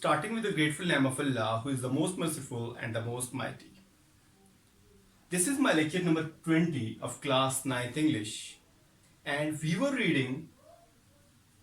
starting with the grateful name of Allah, who is the most merciful and the most mighty. This is my lecture number 20 of class 9th English, and we were reading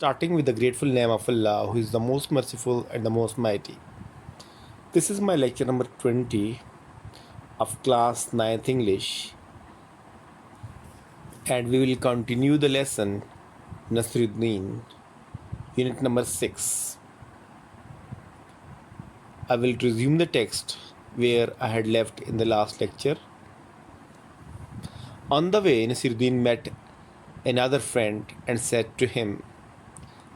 Starting with the grateful name of Allah, who is the most merciful and the most mighty. This is my lecture number 20 of class 9th English, and we will continue the lesson Nasiruddin, unit number 6. I will resume the text where I had left in the last lecture. On the way, Nasiruddin met another friend and said to him,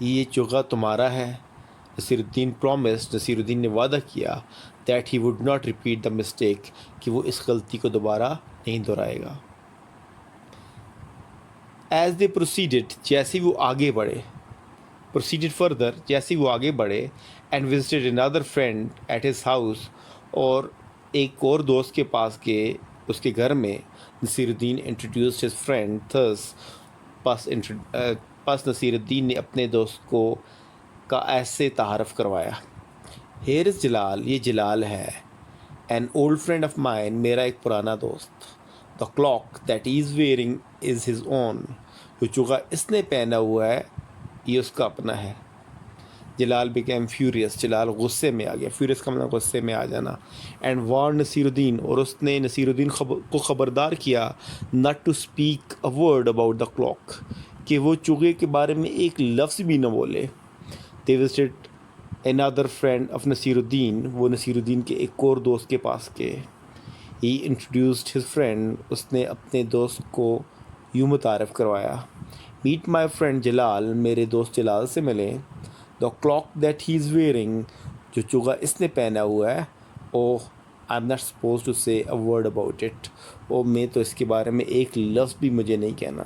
یہ چوغا تمہارا ہے. نصیر الدین promised, Naseer الدین نے وعدہ کیا that he would not repeat the mistake, کہ وہ اس غلطی کو دوبارہ نہیں دہرائے گا. As they proceeded, جیسے وہ آگے بڑھے, proceeded further, جیسے وہ آگے بڑھے, and visited another friend at his house, اور ایک اور دوست کے پاس گئے اس کے گھر میں. نصیر الدین introduced his friend thus, پس نصیر الدین نے اپنے دوست کو کا ایسے تعارف کروایا. Here is جلال, یہ جلال ہے. An old friend of mine, میرا ایک پرانا دوست. The clock that he is wearing is his own, جو چوغا اس نے پہنا ہوا ہے یہ اس کا اپنا ہے. جلال became furious, جلال غصے میں آ گیا. furious کا مطلب غصے میں آ جانا. And warned نصیر الدین, اور اس نے نصیر الدین کو خبردار کیا not to speak a word about the clock, کہ وہ چوغے کے بارے میں ایک لفظ بھی نہ بولے. They visited another friend of Naseer الدین, وہ نصیر الدین کے ایک اور دوست کے پاس گئے. He introduced his friend, اس نے اپنے دوست کو یوں متعارف کروایا. Meet my friend جلال, میرے دوست جلال سے ملیں. The clock that he is wearing, جو چوغا اس نے پہنا ہوا ہے. Oh, I'm not supposed to say a word about it. Oh, میں تو اس کے بارے میں ایک لفظ بھی مجھے نہیں کہنا.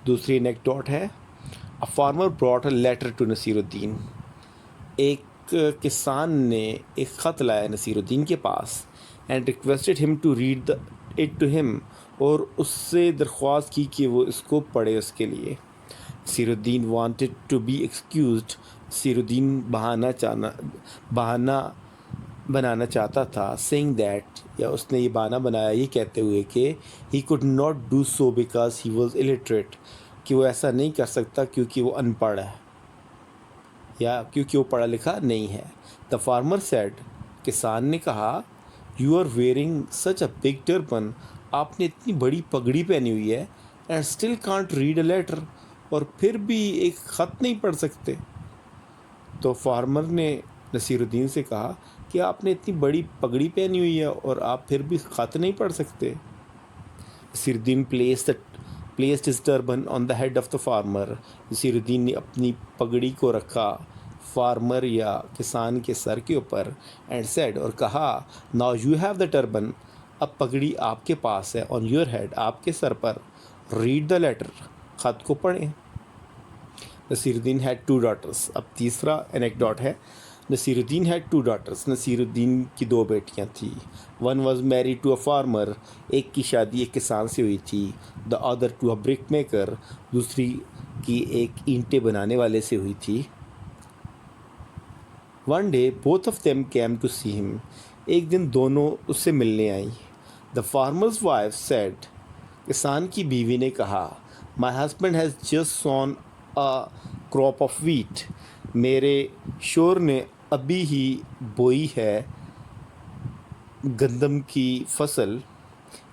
دوسری anecdote ہے. A farmer brought a letter to Naseer الدین, ایک کسان نے ایک خط لایا نصیر الدین کے پاس. And requested him to read it to him, اور اس سے درخواست کی کہ وہ اس کو پڑھے اس کے لیے. نصیر الدین wanted to be excused, Naseer الدین بہانہ بنانا چاہتا تھا. saying that, یا اس نے یہ بہانہ بنایا یہ کہتے ہوئے کہ he could not do so because he was illiterate, کہ وہ ایسا نہیں کر سکتا کیونکہ وہ ان پڑھ ہے یا کیونکہ وہ پڑھا لکھا نہیں ہے. The farmer said, کسان نے کہا, you are wearing such a big turban, آپ نے اتنی بڑی پگڑی پہنی ہوئی ہے, and still can't read a letter, اور پھر بھی ایک خط نہیں پڑھ سکتے. تو فارمر نے نصیر الدین سے کہا کہ آپ نے اتنی بڑی پگڑی پہنی ہوئی ہے اور آپ پھر بھی خط نہیں پڑھ سکتے. نصیر الدین placed his turban on the head of the farmer, Naseer الدین نے اپنی پگڑی کو رکھا فارمر یا کسان کے سر کے اوپر. and said, اور کہا, now you have the turban, اب پگڑی آپ کے پاس ہے, on your head, آپ کے سر پر, read the letter, خط کو پڑھیں. نصیر الدین had 2 daughters. اب تیسرا anecdote ہے. نصیر الدین had 2 daughters, نصیر الدین کی 2 بیٹیاں تھیں. One was married to a farmer, ایک کی شادی ایک کسان سے ہوئی تھی. The other to a brick maker, دوسری کی ایک اینٹیں بنانے والے سے ہوئی تھی. One day both of them came to see him, ایک دن دونوں اس سے ملنے آئیں. The farmer's wife said, کسان کی بیوی نے کہا, my husband has just sown a crop of wheat, میرے شوہر نے ابھی ہی بوئی ہے گندم کی فصل.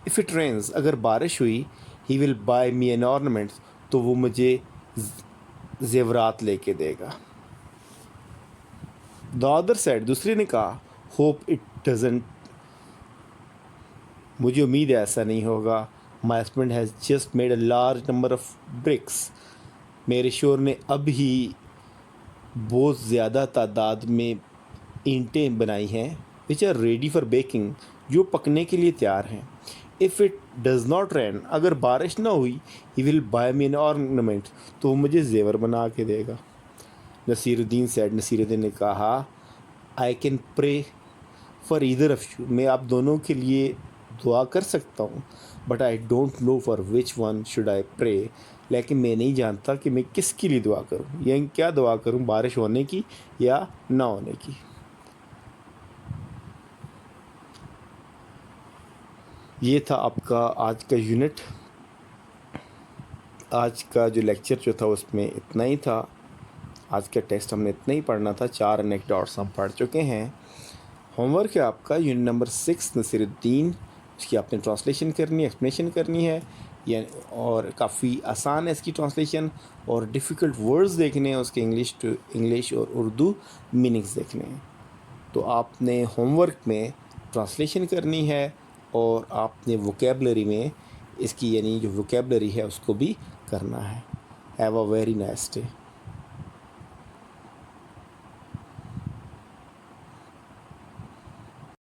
if it rains, اگر بارش ہوئی, he will buy me an ornament, تو وہ مجھے زیورات لے کے دے گا. The other said, دوسری نے کہا, hope it doesn't, مجھے امید ہے ایسا نہیں ہوگا. my husband has just made a large number of bricks, میرے شوہر نے اب ہی بہت زیادہ تعداد میں اینٹیں بنائی ہیں, which are ready for baking, جو پکنے کے لیے تیار ہیں. if it does not rain, اگر بارش نہ ہوئی, he will buy me an ornament, تو وہ مجھے زیور بنا کے دے گا. نصیر الدین said, نصیر الدین نے کہا, I can pray for either of you, میں آپ دونوں کے لیے دعا کر سکتا ہوں, but I don't know for which one should I pray, لیکن میں نہیں جانتا کہ میں کس کے لیے دعا کروں, یا کیا دعا کروں, بارش ہونے کی یا نہ ہونے کی. یہ تھا آپ کا آج کا یونٹ. آج کا جو لیکچر جو تھا اس میں اتنا ہی تھا. آج کا ٹیکسٹ ہم نے اتنا ہی پڑھنا تھا. 4 انیکڈوٹس ہم پڑھ چکے ہیں. ہوم ورک ہے آپ کا یونٹ نمبر 6 نصیر الدین, اس کی آپ نے ٹرانسلیشن کرنی ہے, ایکسپلینیشن کرنی ہے, اور کافی آسان ہے اس کی ٹرانسلیشن, اور ڈیفیکلٹ ورڈز دیکھنے ہیں اس کے انگلش اور اردو میننگز دیکھنے ہیں. تو آپ نے ہوم ورک میں ٹرانسلیشن کرنی ہے, اور آپ نے ووکیبلری میں اس کی یعنی جو ووکیبلری ہے اس کو بھی کرنا ہے. Have a very nice day.